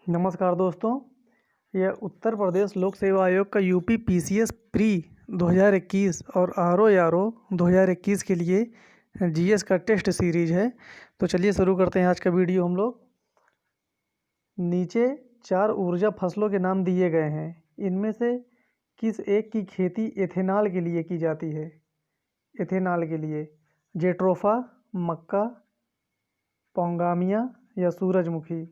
नमस्कार दोस्तों। यह उत्तर प्रदेश लोक सेवा आयोग का यूपी पीसीएस प्री 2021 और आरओ 2021 के लिए जीएस का टेस्ट सीरीज है। तो चलिए शुरू करते हैं आज का वीडियो। हम लोग नीचे 4 ऊर्जा फसलों के नाम दिए गए हैं। इनमें से किस एक की खेती एथेनॉल के लिए की जाती है? एथेनॉल के लिए जेट्रोफा, मक्का, पोंगामिया या सूरजमुखी।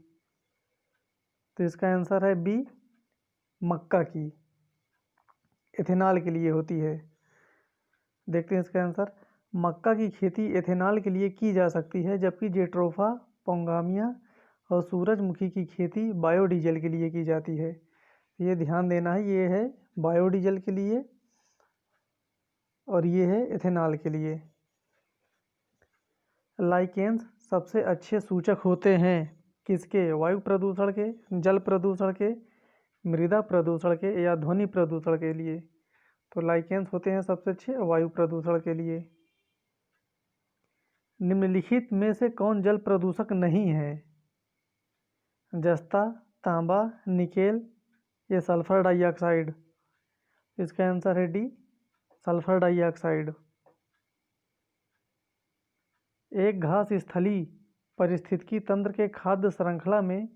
तो इसका आंसर है बी, मक्का की एथेनॉल के लिए होती है। देखते हैं इसका आंसर। मक्का की खेती एथेनॉल के लिए की जा सकती है, जबकि जेट्रोफा, पोंगामिया और सूरजमुखी की खेती बायोडीजल के लिए की जाती है। ये ध्यान देना है, ये है बायोडीजल के लिए और ये है एथेनॉल के लिए। लाइकेन्स सबसे अच्छे सूचक होते हैं किसके? वायु प्रदूषण के, जल प्रदूषण के, मृदा प्रदूषण के या ध्वनि प्रदूषण के लिए। तो लाइकेन्स होते हैं सबसे अच्छे वायु प्रदूषण के लिए। निम्नलिखित में से कौन जल प्रदूषक नहीं है? जस्ता, तांबा, निकेल या सल्फर डाइऑक्साइड। इसका आंसर है डी, सल्फर डाइऑक्साइड। एक घास स्थली पारिस्थितिकी तंत्र के खाद्य श्रृंखला में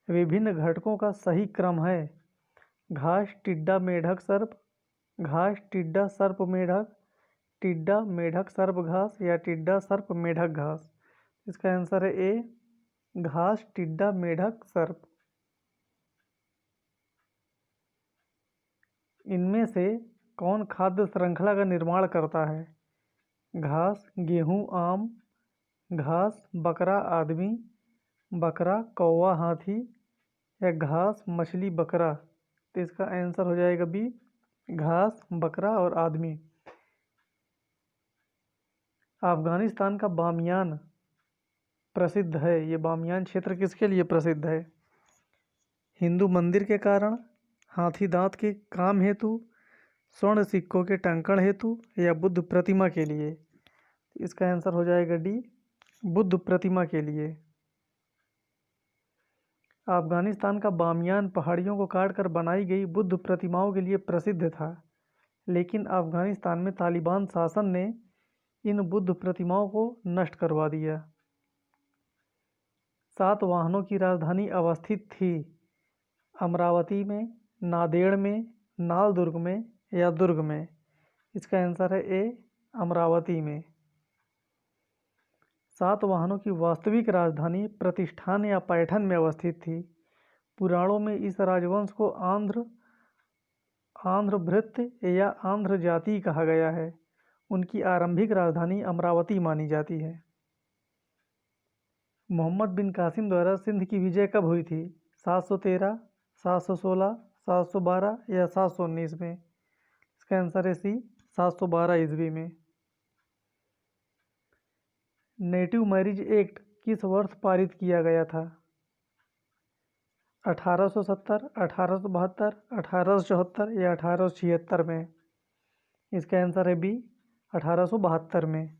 विभिन्न घटकों का सही क्रम है। घास, टिड्डा, मेढक, सर्प। घास, टिड्डा, सर्प, मेढक, टिड्डा, मेढक, सर्प घास या टिड्डा, सर्प, मेढक घास। इसका आंसर है ए, घास, टिड्डा, मेढक, सर्प। इनमें से कौन खाद्य श्रृंखला का निर्माण करता है? घास, गेहूं, आम। घास, बकरा, आदमी। बकरा, कौवा, हाथी या घास, मछली, बकरा। तो इसका आंसर हो जाएगा बी, घास, बकरा और आदमी। अफगानिस्तान का बामियान प्रसिद्ध है। ये बामियान क्षेत्र किसके लिए प्रसिद्ध है? हिंदू मंदिर के कारण, हाथी दांत के काम हेतु, स्वर्ण सिक्कों के टंकण हेतु या बुद्ध प्रतिमा के लिए। इसका आंसर हो जाएगा डी, बुद्ध प्रतिमा के लिए। अफगानिस्तान का बामियान पहाड़ियों को काटकर बनाई गई बुद्ध प्रतिमाओं के लिए प्रसिद्ध था, लेकिन अफगानिस्तान में तालिबान शासन ने इन बुद्ध प्रतिमाओं को नष्ट करवा दिया। 7 वाहनों की राजधानी अवस्थित थी? अमरावती में, नांदेड़ में, नालदुर्ग में या दुर्ग में। इसका आंसर है ए, अमरावती में। 7 वाहनों की वास्तविक राजधानी प्रतिष्ठान या पैठन में अवस्थित थी। पुराणों में इस राजवंश को आंध्रभृत्य या आंध्र जाति कहा गया है। उनकी आरंभिक राजधानी अमरावती मानी जाती है। मोहम्मद बिन कासिम द्वारा सिंध की विजय कब हुई थी? 713, 716, 712 या 719 में। इसका आंसर है सी, 712 ईस्वी में। नेटिव मैरिज एक्ट किस वर्ष पारित किया गया था? 1870, 1872, 1874 या 1876 में। इसका आंसर है बी, 1872 में।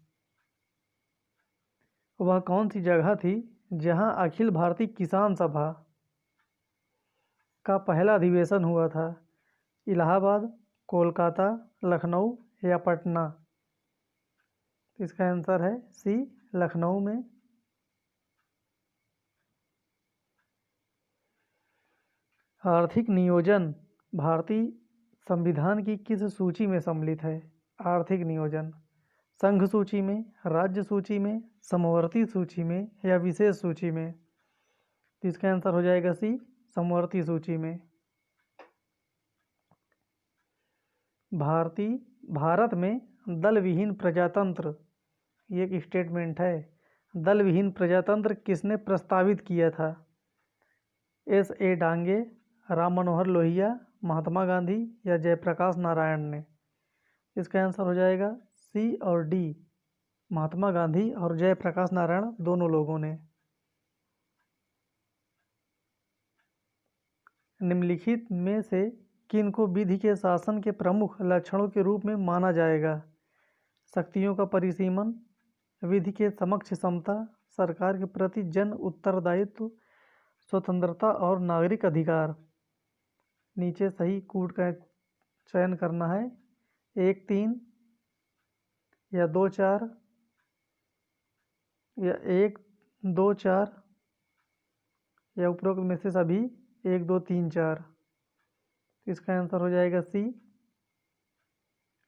वह कौन सी जगह थी जहां अखिल भारतीय किसान सभा का पहला अधिवेशन हुआ था? इलाहाबाद, कोलकाता, लखनऊ या पटना। इसका आंसर है सी, लखनऊ में। आर्थिक नियोजन भारतीय संविधान की किस सूची में सम्मिलित है? आर्थिक नियोजन संघ सूची में, राज्य सूची में, समवर्ती सूची में या विशेष सूची में। तो इसका आंसर हो जाएगा सी, समवर्ती सूची में। भारत में दल विहीन प्रजातंत्र, ये एक स्टेटमेंट है। दल विहीन प्रजातंत्र किसने प्रस्तावित किया था? S.A. डांगे, राम मनोहर लोहिया, महात्मा गांधी या जयप्रकाश नारायण ने। इसका आंसर हो जाएगा सी और डी, महात्मा गांधी और जयप्रकाश नारायण दोनों लोगों ने। निम्नलिखित में से किन को विधि के शासन के प्रमुख लक्षणों के रूप में माना जाएगा? शक्तियों का परिसीमन, विधि के समक्ष समता, सरकार के प्रति जन उत्तरदायित्व, स्वतंत्रता और नागरिक अधिकार। नीचे सही कूट का चयन करना है, 1-3 या 2-4 या 1-2-4 या उपरोक्त में से सभी 1-2-3-4। इसका आंसर हो जाएगा सी,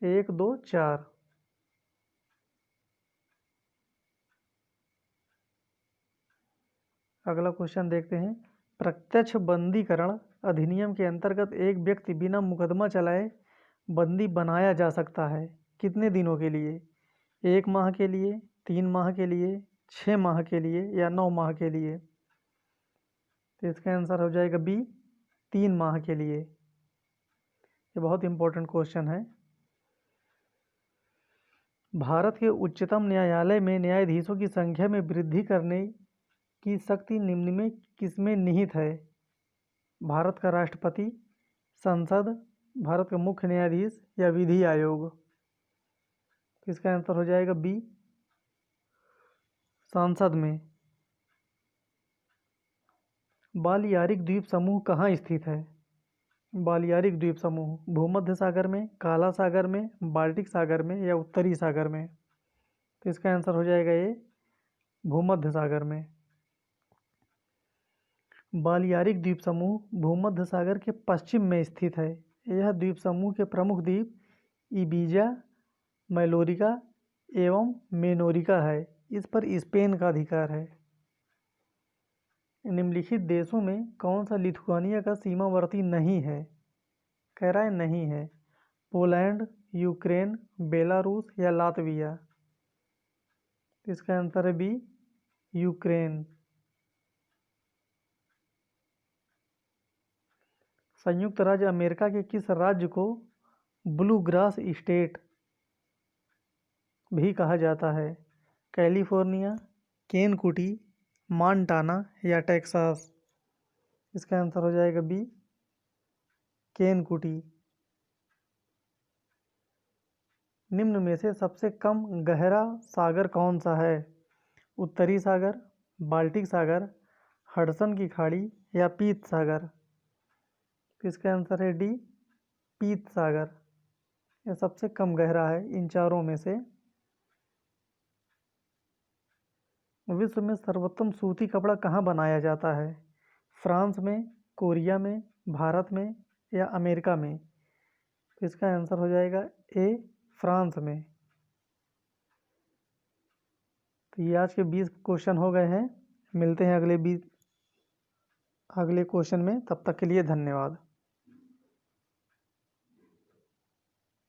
1-2-4। अगला क्वेश्चन देखते हैं। प्रत्यक्ष बंदीकरण अधिनियम के अंतर्गत एक व्यक्ति बिना मुकदमा चलाए बंदी बनाया जा सकता है कितने दिनों के लिए? 1 माह के लिए, 3 माह के लिए, 6 माह के लिए या 9 माह के लिए? तो इसका आंसर हो जाएगा बी, 3 माह के लिए। ये बहुत इंपॉर्टेंट क्वेश्चन है। भारत के उच्चतम न्यायालय में न्यायाधीशों की संख्या में वृद्धि करने की शक्ति निम्न में किसमें निहित है? भारत का राष्ट्रपति, संसद, भारत का मुख्य न्यायाधीश या विधि आयोग? इसका आंसर हो जाएगा बी, संसद में। बालियारिक द्वीप समूह कहाँ स्थित है? बालियारिक द्वीप समूह भूमध्य सागर में, काला सागर में, बाल्टिक सागर में या उत्तरी सागर में? तो इसका आंसर हो जाएगा ये, भूमध्य सागर में। बालियारिक द्वीप समूह भूमध्य सागर के पश्चिम में स्थित है। यह द्वीप समूह के प्रमुख द्वीप इबीजा, मैलोरिका एवं मेनोरिका है। इस पर स्पेन का अधिकार है। निम्नलिखित देशों में कौन सा लिथुआनिया का सीमावर्ती नहीं है? कह रहा है नहीं है। पोलैंड, यूक्रेन, बेलारूस या लातविया? इसका आंसर है बी, यूक्रेन। संयुक्त राज्य अमेरिका के किस राज्य को ब्लू ग्रास स्टेट भी कहा जाता है? कैलिफोर्निया, केनकुटी, मांटाना या टेक्सास? इसका आंसर हो जाएगा बी, केनकुटी। निम्न में से सबसे कम गहरा सागर कौन सा है? उत्तरी सागर, बाल्टिक सागर, हडसन की खाड़ी या पीत सागर? इसका आंसर है डी, पीत सागर। यह सबसे कम गहरा है इन चारों में से। विश्व में सर्वोत्तम सूती कपड़ा कहाँ बनाया जाता है? फ्रांस में, कोरिया में, भारत में या अमेरिका में? इसका आंसर हो जाएगा ए, फ्रांस में। तो ये आज के 20 क्वेश्चन हो गए हैं। मिलते हैं अगले क्वेश्चन में। तब तक के लिए धन्यवाद।